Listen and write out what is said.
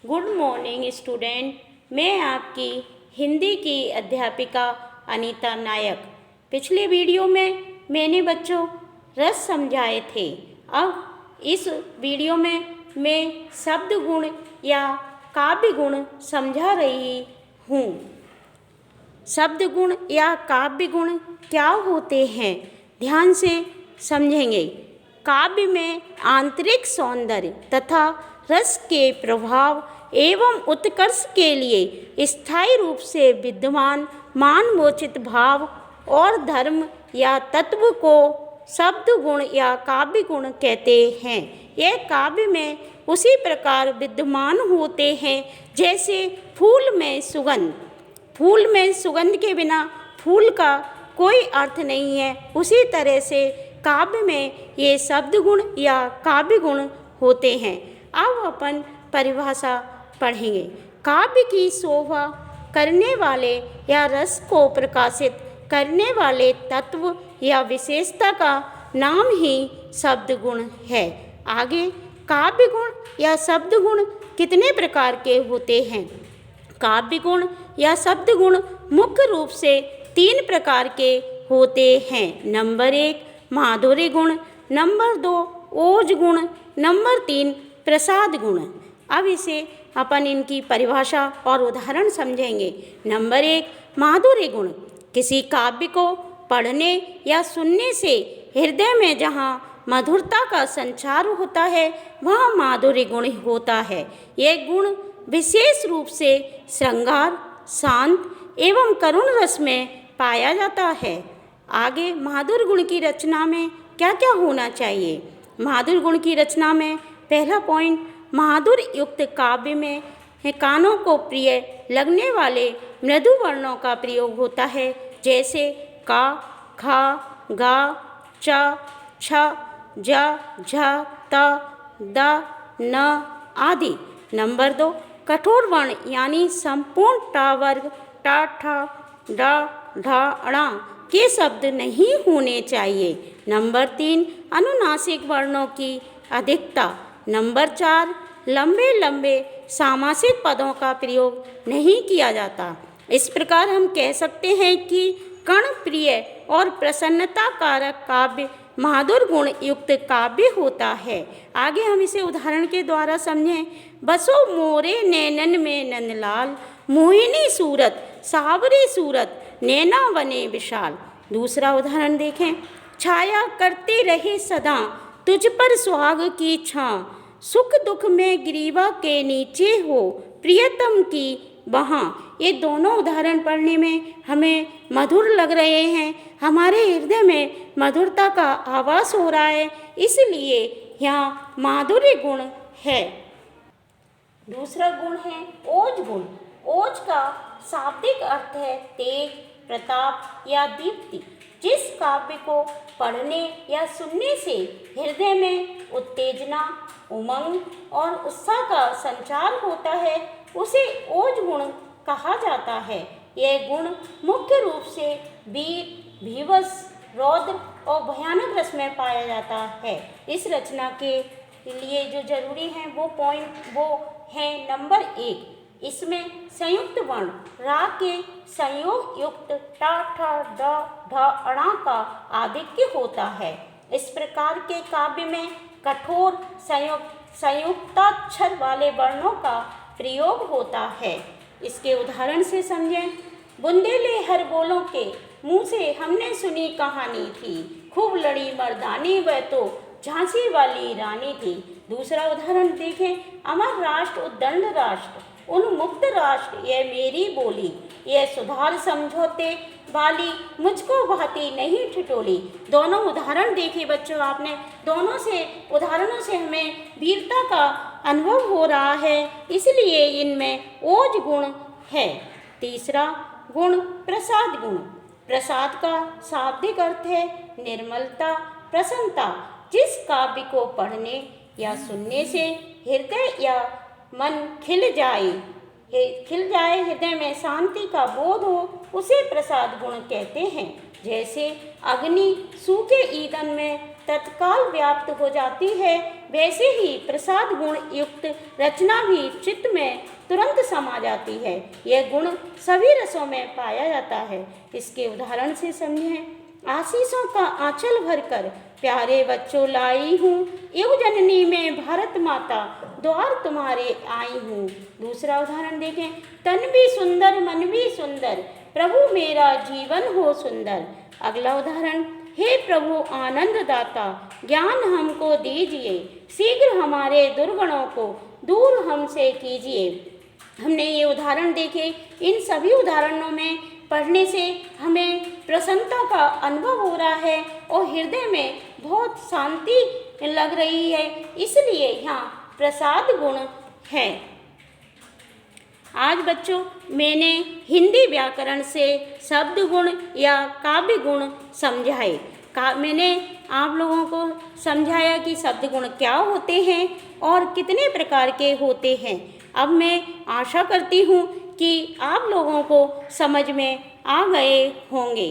Good morning student. मैं आपकी हिंदी की अध्यापिका अनीता नायक। पिछले वीडियो में मैंने बच्चों रस समझाए थे। अब इस वीडियो में मैं शब्द गुण या काव्य गुण समझा रही हूँ। शब्द गुण या काव्य गुण क्या होते हैं, ध्यान से समझेंगे। काव्य में आंतरिक सौंदर्य तथा रस के प्रभाव एवं उत्कर्ष के लिए स्थायी रूप से विद्यमान मानवोचित भाव और धर्म या तत्व को शब्द गुण या काव्य गुण कहते हैं। यह काव्य में उसी प्रकार विद्यमान होते हैं जैसे फूल में सुगंध। फूल में सुगंध के बिना फूल का कोई अर्थ नहीं है, उसी तरह से काव्य में ये शब्द गुण या काव्य गुण होते हैं। अब अपन परिभाषा पढ़ेंगे। काव्य की शोभा करने वाले या रस को प्रकाशित करने वाले तत्व या विशेषता का नाम ही शब्द गुण है। आगे काव्य गुण या शब्द गुण कितने प्रकार के होते हैं? काव्य गुण या शब्द गुण मुख्य रूप से 3 प्रकार के होते हैं। नंबर 1 माधुर्य गुण, नंबर 2 ओज गुण, नंबर 3 प्रसाद गुण। अब इसे अपन इनकी परिभाषा और उदाहरण समझेंगे। नंबर 1 माधुर्य गुण। किसी काव्य को पढ़ने या सुनने से हृदय में जहाँ मधुरता का संचार होता है वह माधुर्य गुण होता है। यह गुण विशेष रूप से श्रृंगार, शांत एवं करुण रस में पाया जाता है। आगे माधुर्य गुण की रचना में क्या क्या होना चाहिए? माधुर्य गुण की रचना में पहला पॉइंट, माधुर्य युक्त काव्य में कानों को प्रिय लगने वाले मृदु वर्णों का प्रयोग होता है, जैसे का, खा, गा, च, छ, ज, झ, त, द, न आदि। नंबर 2 कठोर वर्ण यानी संपूर्ण टा वर्ग टा, ठ, ड, ढ, ण के शब्द नहीं होने चाहिए। नंबर 3 अनुनासिक वर्णों की अधिकता। नंबर 4 लंबे लंबे सामासिक पदों का प्रयोग नहीं किया जाता। इस प्रकार हम कह सकते हैं कि कर्णप्रिय और प्रसन्नता कारक काव्य माधुर्य गुण युक्त काव्य होता है। आगे हम इसे उदाहरण के द्वारा समझें। बसो मोरे नैनन में नंदलाल, मोहिनी सूरत सावरी सूरत, नैना बने विशाल। दूसरा उदाहरण देखें। छाया करते रहे सदा तुझ पर सुहाग की छां, सुख दुख में ग्रीवा के नीचे हो प्रियतम की वहाँ। ये दोनों उदाहरण पढ़ने में हमें मधुर लग रहे हैं, हमारे हृदय में मधुरता का आवास हो रहा है, इसलिए यहाँ माधुर्य गुण है। दूसरा गुण है ओज गुण। ओज का शाब्दिक अर्थ है तेज, प्रताप या दीप्ति। जिस काव्य को पढ़ने या सुनने से हृदय में उत्तेजना, उमंग और उत्साह का संचार होता है उसे ओज गुण कहा जाता है। यह गुण मुख्य रूप से वीर, भीवस, रौद्र और भयानक रस में पाया जाता है। इस रचना के लिए जो जरूरी है वो है नंबर 1, इसमें संयुक्त वर्ण रा के संयोग युक्त टा, ठ, ड, ढ, ण का आधिक्य होता है। इस प्रकार के काव्य में कठोर संयुक्ताक्षर वाले वर्णों का प्रयोग होता है। इसके उदाहरण से समझें। बुंदेले हर बोलों के मुँह से हमने सुनी कहानी थी, खूब लड़ी मर्दानी वह तो झांसी वाली रानी थी। दूसरा उदाहरण देखें। अमर राष्ट्र उद्दंड राष्ट्र उन्मुक्त राष्ट्र यह मेरी बोली, यह सुधार समझौते वाली मुझको भाती नहीं ठिठोली। दोनों उदाहरण देखिए बच्चों आपने, दोनों से उदाहरणों से हमें वीरता का अनुभव हो रहा है, इसलिए इनमें ओज गुण है। तीसरा गुण प्रसाद गुण। प्रसाद का शाब्दिक अर्थ है निर्मलता, प्रसन्नता। जिस काव्य को पढ़ने या सुनने से हृदय या मन खिल जाए, हृदय में शांति का बोध हो, उसे प्रसाद गुण कहते हैं। जैसे अग्नि सूखे ईंधन में तत्काल व्याप्त हो जाती है, वैसे ही प्रसाद गुण युक्त रचना भी चित्त में तुरंत समा जाती है। यह गुण सभी रसों में पाया जाता है। इसके उदाहरण से समझें। आशीषों का आंचल भरकर प्यारे बच्चों लाई हूँ, युग जननी में भारत माता द्वार तुम्हारे आई हूँ। दूसरा उदाहरण देखें। तन भी सुंदर मन भी सुंदर, प्रभु मेरा जीवन हो सुंदर। अगला उदाहरण। हे प्रभु आनंद दाता, ज्ञान हमको दीजिए, शीघ्र हमारे दुर्गुणों को दूर हमसे कीजिए। हमने ये उदाहरण देखे। इन सभी उदाहरणों में पढ़ने से हमें प्रसन्नता का अनुभव हो रहा है और हृदय में बहुत शांति लग रही है, इसलिए यहाँ प्रसाद गुण है। आज बच्चों मैंने हिंदी व्याकरण से शब्द गुण या काव्य गुण समझाए। मैंने आप लोगों को समझाया कि शब्द गुण क्या होते हैं और कितने प्रकार के होते हैं। अब मैं आशा करती हूँ कि आप लोगों को समझ में आ गए होंगे।